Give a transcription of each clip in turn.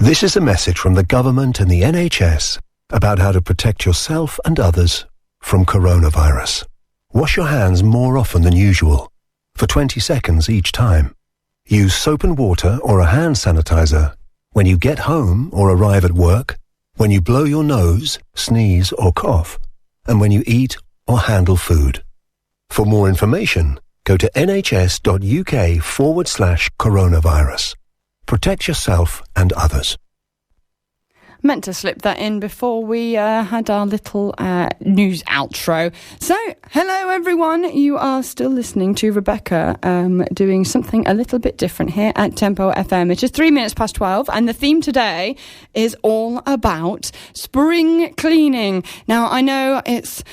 This is a message from the government and the NHS about how to protect yourself and others from coronavirus. Wash your hands more often than usual, for 20 seconds each time. Use soap and water or a hand sanitizer when you get home or arrive at work, when you blow your nose, sneeze or cough, and when you eat or handle food. For more information, go to nhs.uk/coronavirus. Protect yourself and others. Meant to slip that in before we had our little news outro. So, hello everyone. You are still listening to Rebecca doing something a little bit different here at Tempo FM. It's just 12:03, and the theme today is all about spring cleaning. Now, I know it's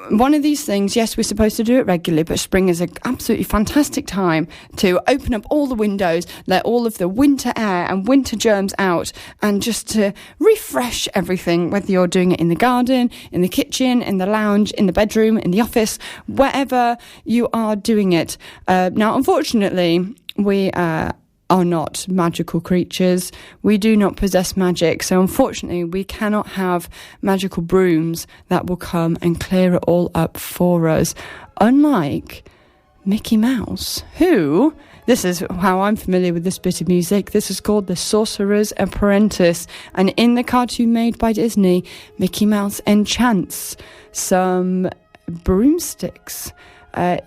one of these things, yes, we're supposed to do it regularly, but spring is an absolutely fantastic time to open up all the windows, let all of the winter air and winter germs out, and just to refresh everything, whether you're doing it in the garden, in the kitchen, in the lounge, in the bedroom, in the office, wherever you are doing it. Now, unfortunately, we are not magical creatures. We do not possess magic, so unfortunately we cannot have magical brooms that will come and clear it all up for us, unlike Mickey Mouse, who, this is how I'm familiar with this bit of music, this is called The Sorcerer's Apprentice, and in the cartoon made by Disney, Mickey Mouse enchants some broomsticks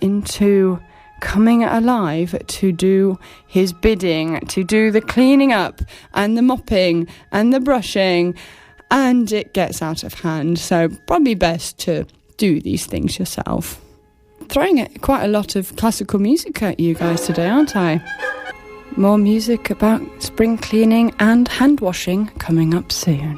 into coming alive to do his bidding, to do the cleaning up and the mopping and the brushing, and it gets out of hand. So probably best to do these things yourself. Throwing quite a lot of classical music at you guys today, aren't I? More music about spring cleaning and hand washing coming up soon.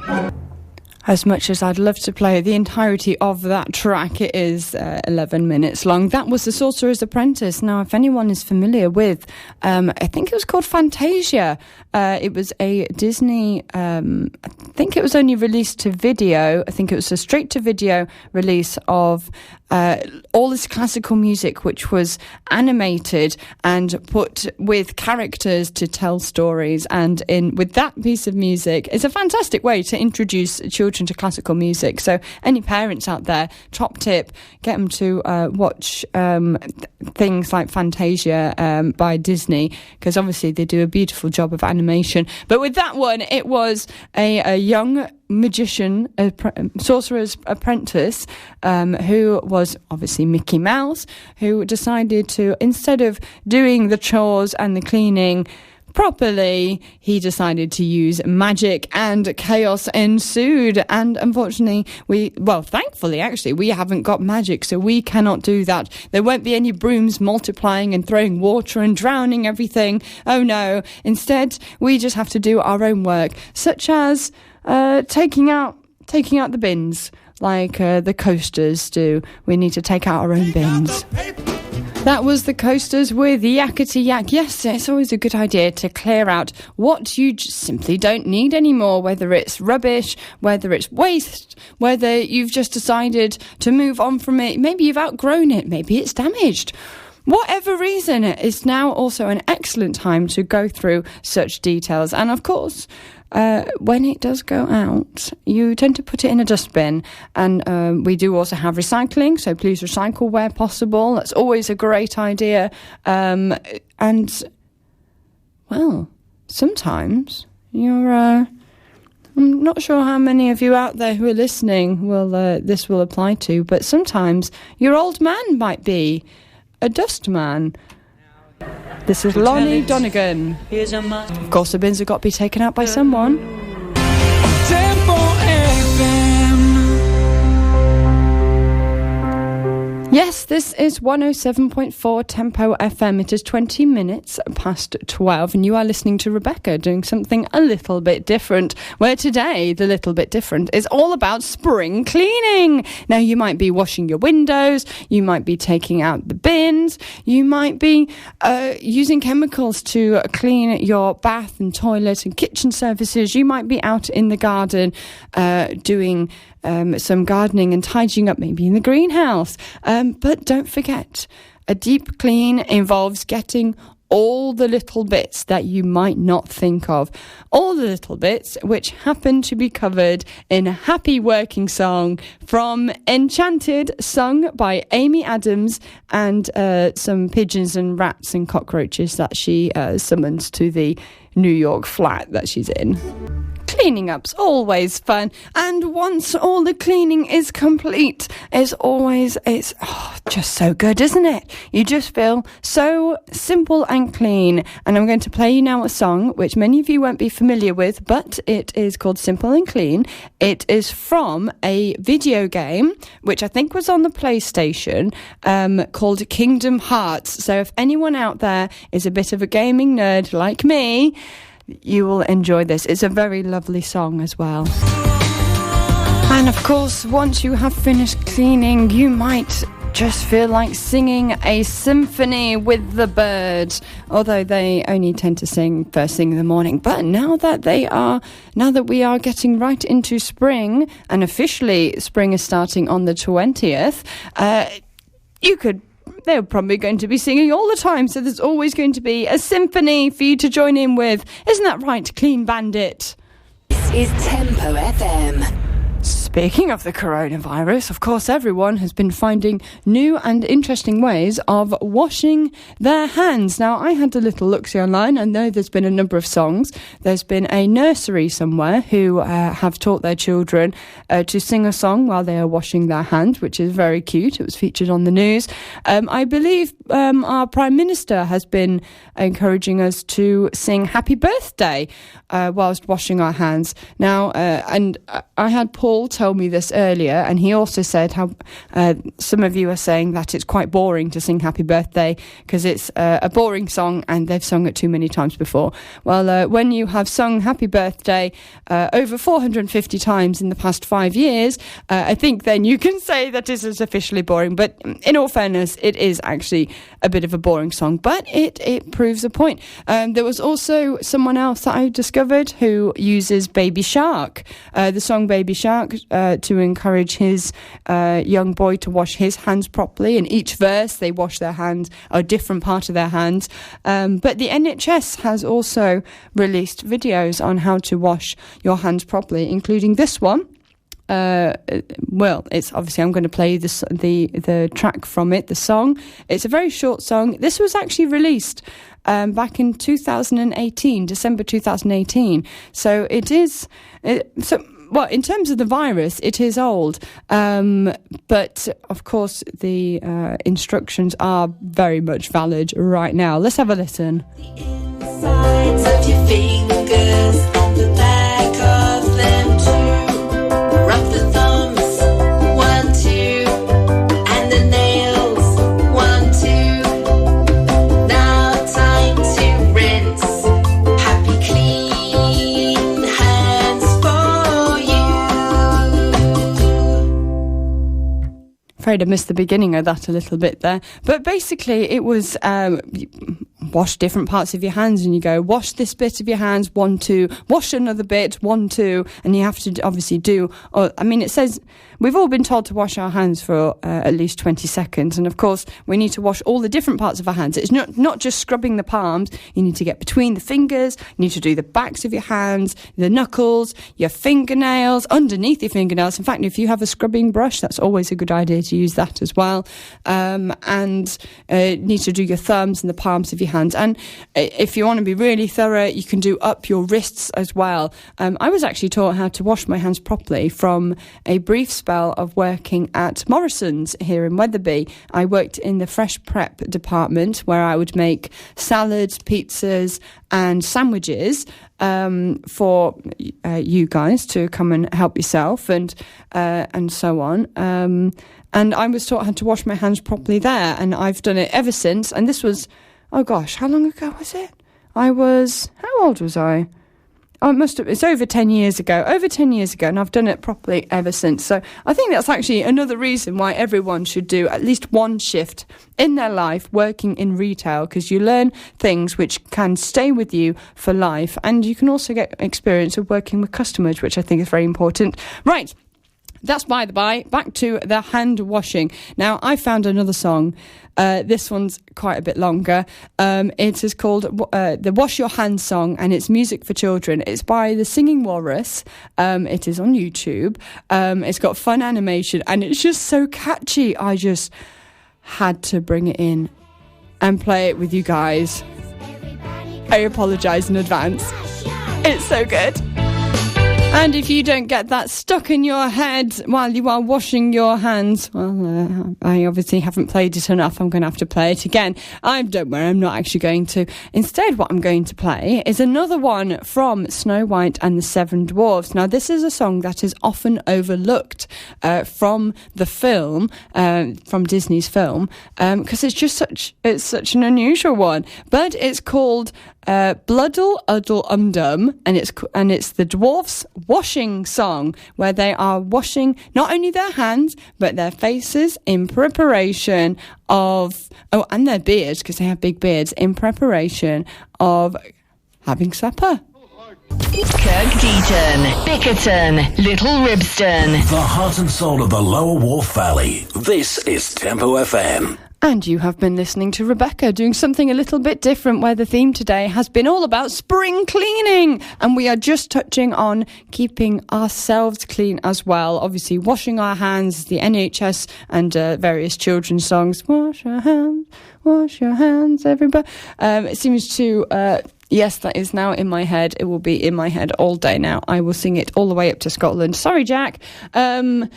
As much as I'd love to play the entirety of that track, it is 11 minutes long. That was The Sorcerer's Apprentice. Now, if anyone is familiar with, I think it was called Fantasia. It was a Disney, I think it was only released to video. I think it was a straight-to-video release of all this classical music, which was animated and put with characters to tell stories. And with that piece of music, it's a fantastic way to introduce children to classical music. So any parents out there, top tip, get them to watch things like Fantasia by Disney, because obviously they do a beautiful job of animation. But with that one, it was a young magician, a sorcerer's apprentice, who was obviously Mickey Mouse, who decided to, instead of doing the chores and the cleaning properly, he decided to use magic, and chaos ensued. And unfortunately, thankfully actually, we haven't got magic, so we cannot do that. There won't be any brooms multiplying and throwing water and drowning everything. Oh no. Instead, we just have to do our own work, such as taking out the bins, like the coasters do. We need to take out our own bins. That was the Coasters with Yakety Yak. Yes, it's always a good idea to clear out what you simply don't need anymore, whether it's rubbish, whether it's waste, whether you've just decided to move on from it. Maybe you've outgrown it, maybe it's damaged. Whatever reason, it's now also an excellent time to go through such details. And of course, when it does go out, you tend to put it in a dustbin. And we do also have recycling, so please recycle where possible. That's always a great idea. And, well, sometimes you're... I'm not sure how many of you out there who are listening this will apply to, but sometimes your old man might be a dustman. This is Lonnie Donegan. Of course, the bins have got to be taken out by someone. Tempo FM. Yes, this is 107.4 Tempo FM. It is 20 minutes past 12, and you are listening to Rebecca doing something a little bit different, where today, the little bit different, is all about spring cleaning. Now, you might be washing your windows, you might be taking out the bins, you might be using chemicals to clean your bath and toilet and kitchen surfaces, you might be out in the garden doing some gardening and tidying up, maybe in the greenhouse. But don't forget, a deep clean involves getting all the little bits that you might not think of. All the little bits which happen to be covered in a happy working song from Enchanted, sung by Amy Adams, and some pigeons and rats and cockroaches that she summons to the New York flat that she's in. Cleaning up's always fun, and once all the cleaning is complete, it's just so good, isn't it? You just feel so simple and clean. And I'm going to play you now a song which many of you won't be familiar with, but it is called Simple and Clean. It is from a video game which I think was on the PlayStation, called Kingdom Hearts. So if anyone out there is a bit of a gaming nerd like me, you will enjoy this. It's a very lovely song as well. And of course, once you have finished cleaning, you might just feel like singing a symphony with the birds, although they only tend to sing first thing in the morning. But now that we are getting right into spring, and officially spring is starting on the 20th, they're probably going to be singing all the time, so there's always going to be a symphony for you to join in with. Isn't that right, Clean Bandit? This is Tempo FM. Speaking of the coronavirus, of course, everyone has been finding new and interesting ways of washing their hands. Now, I had a little look-see online. I know there's been a number of songs. There's been a nursery somewhere who have taught their children to sing a song while they are washing their hands, which is very cute. It was featured on the news. I believe our Prime Minister has been encouraging us to sing Happy Birthday whilst washing our hands. Now, and I had Paul told me this earlier, and he also said how some of you are saying that it's quite boring to sing Happy Birthday because it's a boring song and they've sung it too many times before. Well, when you have sung Happy Birthday over 450 times in the past 5 years, I think then you can say that it is officially boring. But in all fairness, it is actually a bit of a boring song, but it proves a point. There was also someone else that I discovered who uses Baby Shark, the song Baby Shark, to encourage his young boy to wash his hands properly. In each verse, they wash their hands, a different part of their hands. But the NHS has also released videos on how to wash your hands properly, including this one. Well, it's obviously, I'm going to play the track from it, the song. It's a very short song. This was actually released back in 2018, December 2018. So it is... Well, in terms of the virus, it is old. But, of course, the instructions are very much valid right now. Let's have a listen. The insides of your fingers and the back of them too. Rub the thumbs, 1, 2, and the nails, 1, 2. Now time to rinse. Happy clean hands for you. Afraid I missed the beginning of that a little bit there. But basically, it was... wash different parts of your hands, and you go wash this bit of your hands, 1, 2, wash another bit, 1, 2, and you have to obviously do, it says we've all been told to wash our hands for at least 20 seconds, and of course we need to wash all the different parts of our hands. It's not just scrubbing the palms. You need to get between the fingers, you need to do the backs of your hands, the knuckles, your fingernails, underneath your fingernails. In fact, if you have a scrubbing brush, that's always a good idea to use that as well. And need to do your thumbs and the palms of your hands. And if you want to be really thorough, you can do up your wrists as well. I was actually taught how to wash my hands properly from a brief spell of working at Morrison's here in Wetherby. I worked in the fresh prep department where I would make salads, pizzas and sandwiches for you guys to come and help yourself and so on. And I was taught how to wash my hands properly there, and I've done it ever since. And this was, oh gosh, how long ago was it? How old was I? Oh, it's over 10 years ago, and I've done it properly ever since. So I think that's actually another reason why everyone should do at least one shift in their life working in retail, because you learn things which can stay with you for life, and you can also get experience of working with customers, which I think is very important. Right. that's by the by. Back to the hand washing. Now, I found another song. This one's quite a bit longer. It is called the Wash Your Hands song, and it's music for children. It's by the Singing Walrus. It is on YouTube. It's got fun animation, and it's just so catchy. I just had to bring it in and play it with you guys. I apologise in advance. It's so good. And if you don't get that stuck in your head while you are washing your hands, well, I obviously haven't played it enough. I'm going to have to play it again. Don't worry, I'm not actually going to. Instead, what I'm going to play is another one from Snow White and the Seven Dwarfs. Now, this is a song that is often overlooked from the film, from Disney's film, because it's such an unusual one. But it's called Bluddle Uddle Dum, and it's the dwarfs washing song, where they are washing not only their hands but their faces in preparation of and their beards, because they have big beards, in preparation of having supper. Kirkdeaton, Bickerton, Little Ribston. The heart and soul of the Lower Wharf Valley. This is Tempo FM. And you have been listening to Rebecca doing something a little bit different, where the theme today has been all about spring cleaning. And we are just touching on keeping ourselves clean as well. Obviously, washing our hands, the NHS and various children's songs. Wash your hands, everybody. It seems to... Yes, that is now in my head. It will be in my head all day now. I will sing it all the way up to Scotland. Sorry, Jack. But,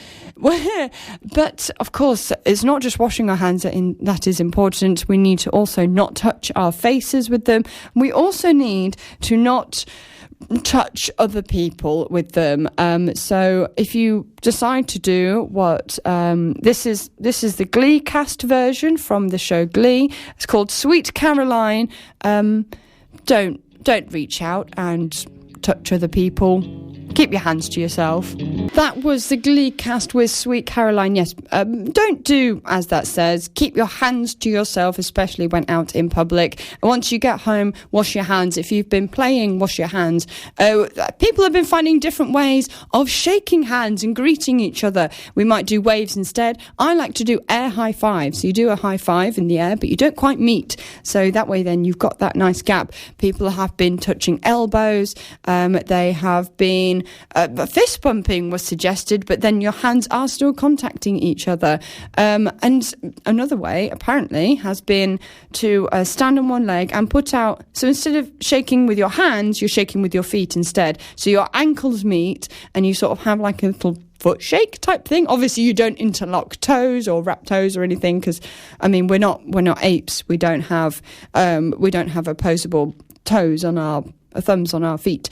of course, it's not just washing our hands that is important. We need to also not touch our faces with them. We also need to not touch other people with them. So if you decide to do what this is the Glee cast version from the show Glee. It's called Sweet Caroline. Don't reach out and touch other people. Keep your hands to yourself. That was the Glee cast with Sweet Caroline. Yes, don't do as that says. Keep your hands to yourself, especially when out in public. And once you get home, wash your hands. If you've been playing Wash Your Hands, people have been finding different ways of shaking hands and greeting each other. We might do waves instead. I like to do air high fives. So you do a high five in the air, but you don't quite meet. So that way then you've got that nice gap. People have been touching elbows. They have been... fist bumping was suggested, but then your hands are still contacting each other. And another way, apparently, has been to stand on one leg and put out... So instead of shaking with your hands, you're shaking with your feet instead. So your ankles meet and you sort of have like a little foot shake type thing. Obviously, you don't interlock toes or wrap toes or anything, because, I mean, we're not apes. We don't have opposable toes on our... thumbs on our feet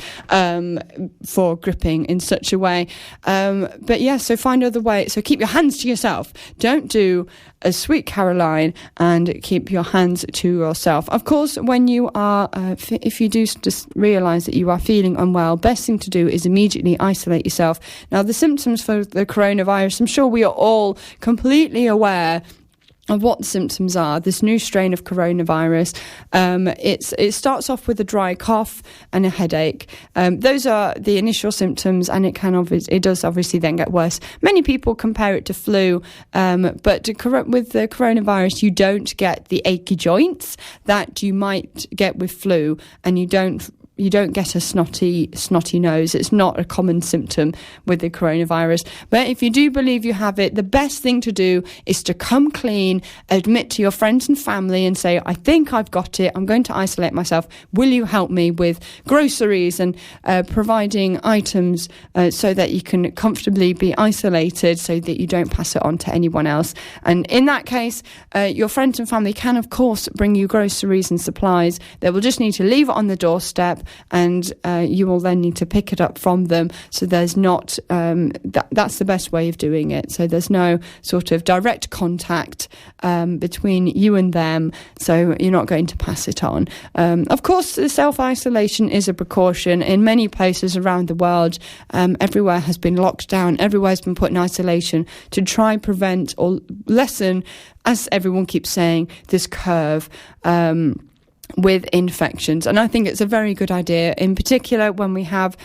for gripping in such a way. But yeah, so find other ways. So keep your hands to yourself. Don't do a Sweet Caroline, and keep your hands to yourself. Of course, when you are, if you do just realise that you are feeling unwell, best thing to do is immediately isolate yourself. Now, the symptoms for the coronavirus, I'm sure we are all completely aware of what the symptoms are. This new strain of coronavirus, it starts off with a dry cough and a headache. Those are the initial symptoms, and it does obviously then get worse. Many people compare it to flu, but with the coronavirus, you don't get the achy joints that you might get with flu, and you don't get a snotty nose. It's not a common symptom with the coronavirus. But if you do believe you have it, the best thing to do is to come clean, admit to your friends and family and say, I think I've got it. I'm going to isolate myself. Will you help me with groceries and providing items so that you can comfortably be isolated, so that you don't pass it on to anyone else? And in that case, your friends and family can, of course, bring you groceries and supplies. They will just need to leave it on the doorstep, and you will then need to pick it up from them. So there's not that's the best way of doing it. So there's no sort of direct contact between you and them, so you're not going to pass it on. Of course, the self-isolation is a precaution. In many places around the world, everywhere has been locked down, everywhere has been put in isolation to try prevent or lessen, as everyone keeps saying, this curve. with infections. And I think it's a very good idea, in particular when we have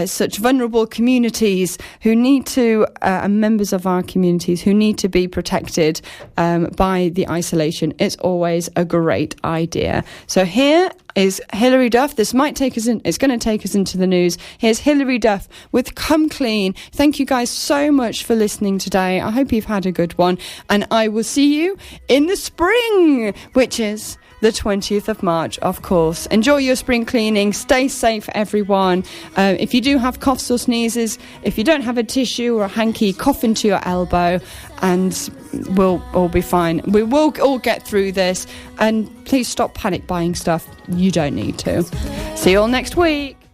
such vulnerable communities who need to, members of our communities who need to be protected by the isolation. It's always a great idea. So here is Hilary Duff. This might take us in, it's going to take us into the news. Here's Hilary Duff with Come Clean. Thank you guys so much for listening today. I hope you've had a good one, and I will see you in the spring, which is the 20th of March, of course. Enjoy your spring cleaning. Stay safe, everyone. If you do have coughs or sneezes, if you don't have a tissue or a hanky, cough into your elbow and we'll all be fine. We will all get through this, and please stop panic buying stuff you don't need to. See you all next week.